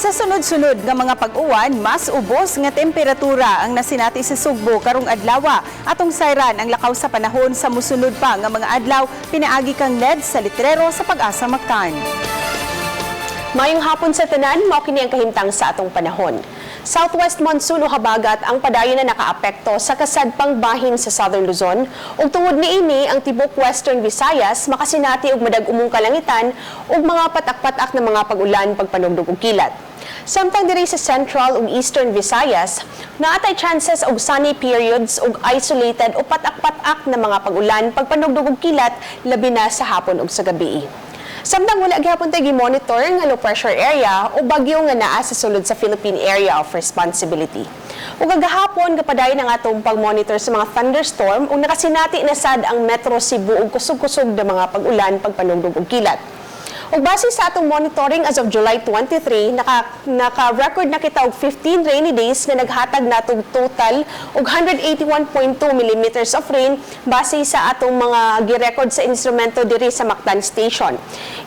Sa sunod-sunod nga mga pag-uwan, mas ubos nga temperatura ang nasinati sa Sugbo karong adlaw. Atong sayran ang lakaw sa panahon sa musunod pa nga mga adlaw, pinaagi kang LED sa litrero sa Pag-asa Mactan. Mayong hapon sa tanan, mao kini ang kahimtang sa atong panahon. Southwest monsoon o habagat ang padayon na nakaapekto sa kasadpang bahin sa Southern Luzon ug tungod niini ang tibok Western Visayas makasinati og madag-umong kalangitan ug mga patak-patak na mga pag-ulan pagpanugdog og kilat. Samtang diri sa Central ug Eastern Visayas, naatay chances og sunny periods ug isolated o patak-patak na mga pag-ulan pagpanugdog og kilat labi na sa hapon ug sa gabi. Samtang wala gyapon tay gi-monitor nga low pressure area o bagyo nga naa sa sulod sa Philippine Area of Responsibility. Ug gahapon kapadayon ang atong pag-monitor sa mga thunderstorm ug nakasinati na sad ang Metro Cebu ug kusog-kusog na mga pag-ulan pagpanugdog og kilat. Ug base sa atong monitoring as of July 23, naka-record na kita og 15 rainy days nga naghatag natong total og 181.2 millimeters of rain base sa atong mga gi-record sa instrumento diri sa Mactan Station.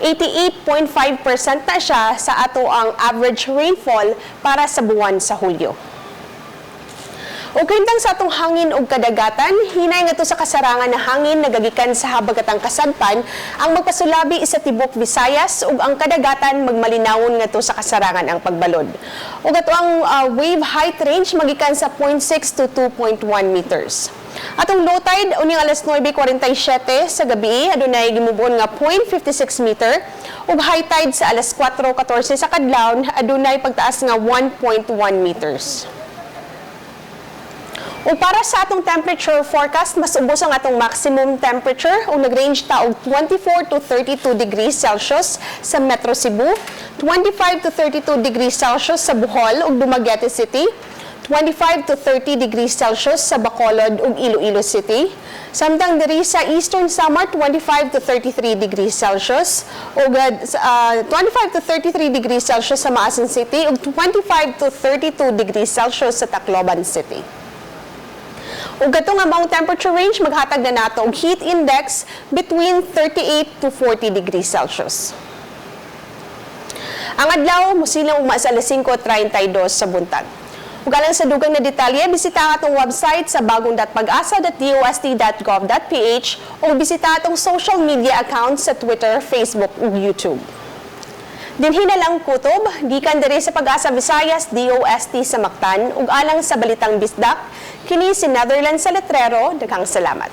88.5% na siya sa ato ang average rainfall para sa buwan sa Hulyo. O kahimtang sa atong hangin ug kadagatan, hinay nga to sa kasarangan na hangin nagagikan sa habagatang kasadpan ang magpasulabi sa tibok Visayas ug ang kadagatan magmalinawon nga to sa kasarangan ang pagbalod. Ug ato ang wave height range magikan sa 0.6 to 2.1 meters. Atong low tide uning alas 9:47 sa gabi adunay gimubuon nga 0.56 meter ug high tide sa alas 4:14 sa kadlawon adunay pagtaas nga 1.1 meters. O para sa atong temperature forecast, mas ubos ang atong maximum temperature o nag-range ta og 24 to 32 degrees Celsius sa Metro Cebu, 25 to 32 degrees Celsius sa Bohol ug Dumaguete City, 25 to 30 degrees Celsius sa Bacolod ug Iloilo City. Samtang diri sa Eastern Samar, 25 to 33 degrees Celsius ug 25 to 33 degrees Celsius sa Maasin City ug 25 to 32 degrees Celsius sa Tacloban City. Ug katong among temperature range maghatag na nato og heat index between 38 to 40 degrees Celsius. Ang adlaw mosilang ugma sa alas 5:32 sa buntag. Ug alang sa dugang na detalye, bisita ang atong website sa bagong.pagasa.dost.gov.ph o bisita atong social media accounts sa Twitter, Facebook ug YouTube. Dinhi na lang kutob, gikan diri sa Pag-asa Visayas, DOST sa Mactan ug alang sa Balitang Bisdak, kini si Netherlands sa Letrero, daghang salamat.